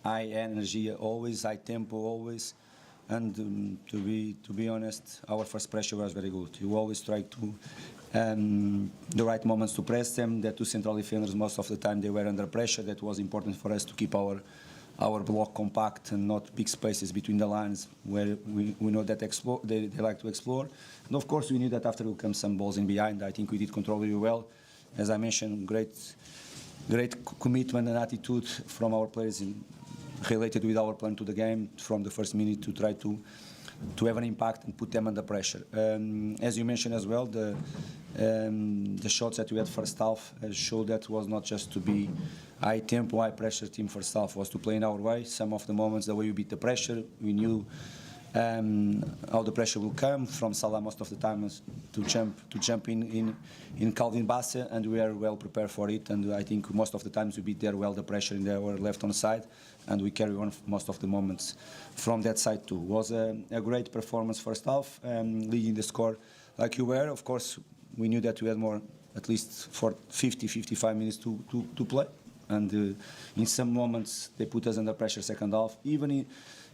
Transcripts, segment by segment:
high energy always, high tempo always, and to be honest, our first pressure was very good. You always try to the right moments to press them. The two central defenders, most of the time they were under pressure. That was important for us to keep our block compact and not big spaces between the lines where we know that they like to explore. And of course we knew that after will come some balls in behind. I think we did control very well. As I mentioned, great commitment and attitude from our players related with our plan to the game from the first minute to try to have an impact and put them under pressure. As you mentioned as well, the shots that we had first half showed that was not just to be high tempo, high pressure team first half, was to play in our way. Some of the moments, the way we beat the pressure, we knew how the pressure will come from Salah most of the time to jump in Calvin Bassett, and we are well prepared for it. And I think most of the times we beat there well the pressure in our left hand side, and we carry on most of the moments from that side too. Was a great performance first half, leading the score like you were. Of course, we knew that we had more, at least for 50-55 minutes to play. And in some moments they put us under pressure second half. Even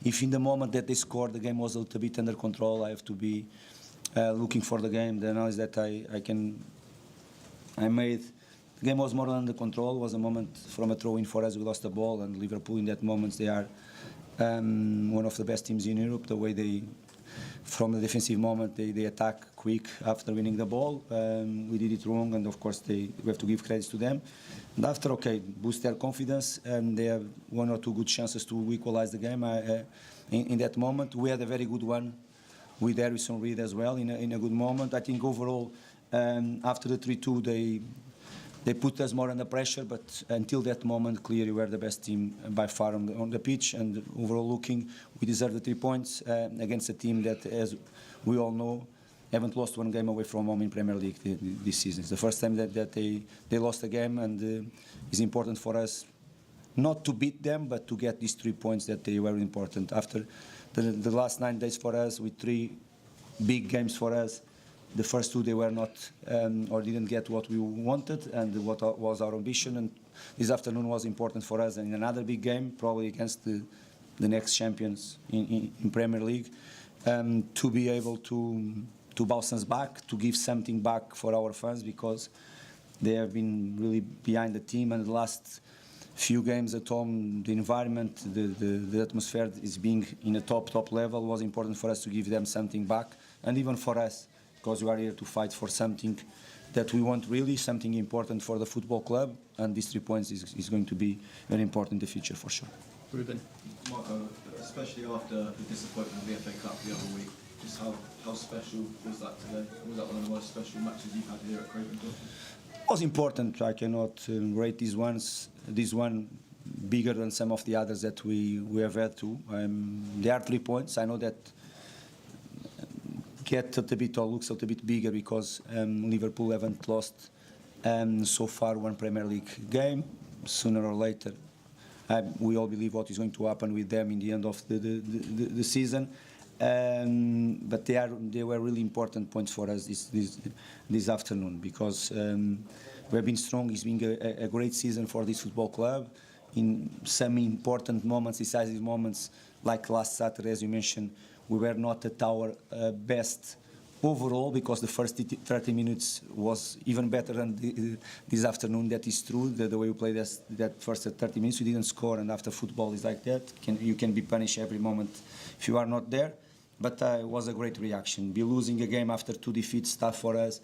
if in the moment that they scored the game was a little bit under control, I have to be looking for the game. The analysis that I made, the game was more under control. It was a moment from a throw-in for us. We lost the ball, and Liverpool in that moment they are one of the best teams in Europe. The way they, from the defensive moment, they attack quick after winning the ball. We did it wrong, and of course we have to give credits to them. And after, boost their confidence, and they have one or two good chances to equalize the game. In that moment, we had a very good one with Harrison Reed as well in a good moment. I think overall, after the 3-2, they put us more under pressure, but until that moment, clearly we were the best team by far on the pitch. And overall looking, we deserve the 3 points against a team that, as we all know, haven't lost one game away from home in Premier League this season. It's the first time that they lost a game, and it's important for us not to beat them, but to get these 3 points that they were important. After the last 9 days for us, with 3 big games for us, the first 2 they were not or didn't get what we wanted and what was our ambition, and this afternoon was important for us. And in another big game, probably against the next champions in Premier League, to be able to bounce us back, to give something back for our fans, because they have been really behind the team, and the last few games at home, the environment, the atmosphere is being in a top level. Was important for us to give them something back, and even for us, because we are here to fight for something that we want, really something important for the football club, and these 3 points is going to be very important in the future for sure. Ruben. Marco, especially after the disappointment of the FA Cup the other week, just how special was that today? Was that one of the most special matches you've had here at Craven Cottage? It was important. I cannot rate this one bigger than some of the others that we have had too. There are 3 points. I know that get a bit or looks a little bit bigger because Liverpool haven't lost so far one Premier League game. Sooner or later, we all believe what is going to happen with them in the end of the season. But they were really important points for us this afternoon, because we have been strong. It's been a great season for this football club. In some important moments, decisive moments, like last Saturday, as you mentioned, we were not at our best overall, because the first 30 minutes was even better than this afternoon. That is true. The way we played that first 30 minutes, we didn't score, and after football is like that. You can be punished every moment if you are not there. But it was a great reaction. Losing a game after 2 defeats, tough for us.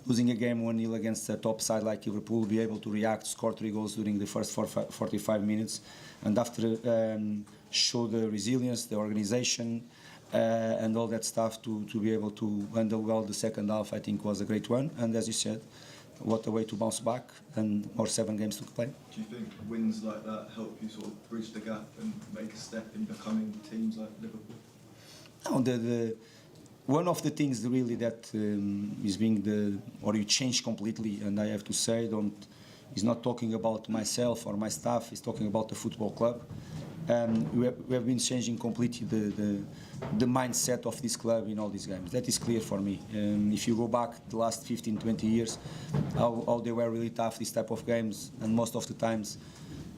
Losing a game 1-0 against a top side like Liverpool, be able to react, score 3 goals during the first 45 minutes, and after show the resilience, the organization, and all that stuff to be able to handle well the second half, I think was a great one. And as you said, what a way to bounce back, and more 7 games to play. Do you think wins like that help you sort of bridge the gap and make a step in becoming teams like Liverpool? No, one of the things really that is being or you change completely, and I have to say, is not talking about myself or my staff, is talking about the football club. We have been changing completely the mindset of this club in all these games. That is clear for me. If you go back the last 15, 20 years, how they were really tough, this type of games, and most of the times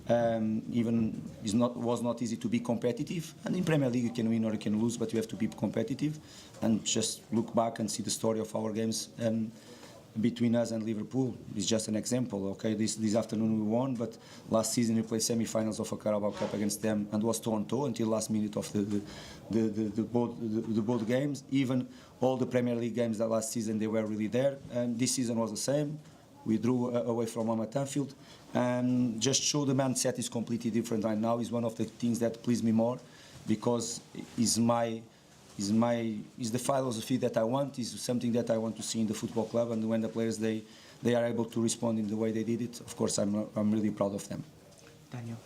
Even was not easy to be competitive. And in Premier League you can win or you can lose, but you have to be competitive. And just look back and see the story of our games between us and Liverpool is just an example. Okay, this afternoon we won, but last season we played semi-finals of a Carabao Cup against them and was toe-on-toe until last minute of the both games. Even all the Premier League games that last season they were really there. And this season was the same. We drew away from home at Anfield, and just show the mindset is completely different right now. Is one of the things that please me more, because is the philosophy that I want, is something that I want to see in the football club, and when the players they are able to respond in the way they did it, of course I'm really proud of them. Daniel.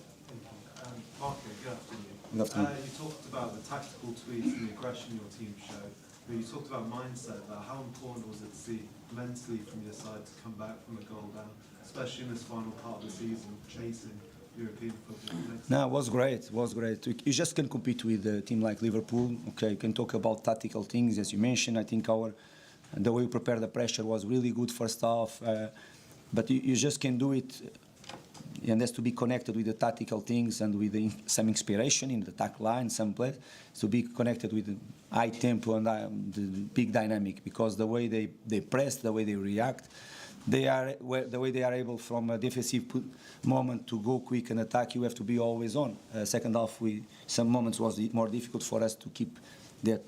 Marco, good afternoon. Good afternoon. You talked about the tactical tweaks and the aggression your team showed, but you talked about mindset, about how important was it to see mentally from your side to come back from a goal down, especially in this final part of the season, chasing European football. No, it was great. You just can compete with a team like Liverpool. Okay, you can talk about tactical things, as you mentioned. I think the way we prepared the pressure was really good first half, but you just can do it, and has to be connected with the tactical things and with some inspiration in the attack line, some plays, to be connected with the high tempo and the big dynamic, because the way they press, the way they react, the way they are able from a defensive moment to go quick and attack, you have to be always on. Second half, some moments was more difficult for us to keep that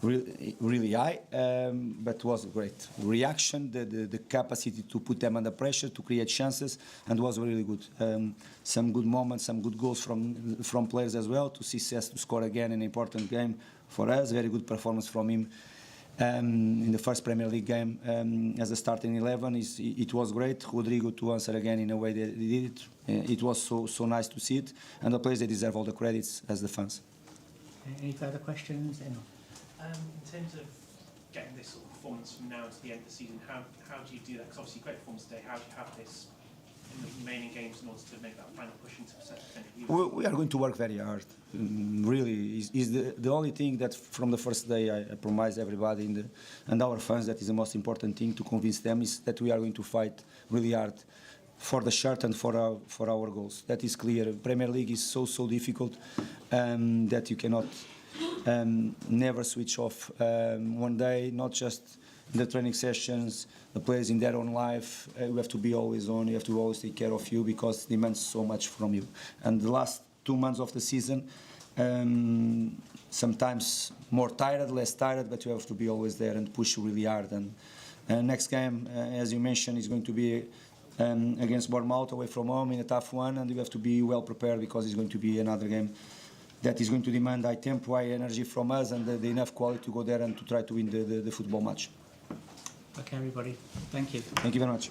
really high, but it was a great reaction, the capacity to put them under pressure, to create chances, and was really good. Some good moments, some good goals from players as well, to see Cesc to score again in an important game for us. Very good performance from him in the first Premier League game as a starting 11. It was great. Rodrigo to answer again in a way that he did it. It was so nice to see it, and the players, they deserve all the credits as the fans. Any further questions? In terms of getting this sort of performance from now to the end of the season, how do you do that? Because obviously great performance today. How do you have this in the remaining games in order to make that final push into potential? We are going to work very hard. Really, is the only thing that from the first day I promise everybody and our fans, that is the most important thing to convince them, is that we are going to fight really hard for the shirt and for our goals. That is clear. Premier League is so difficult that you cannot never switch off one day, not just in the training sessions, the players in their own life. You have to be always on, you have to always take care of you, because it demands so much from you. And the last 2 months of the season, sometimes more tired, less tired, but you have to be always there and push really hard. And next game, as you mentioned, is going to be against Bournemouth away from home in a tough one, and you have to be well prepared, because it's going to be another game that is going to demand high tempo, high energy from us, and the enough quality to go there and to try to win the football match. Okay, everybody. Thank you. Thank you very much.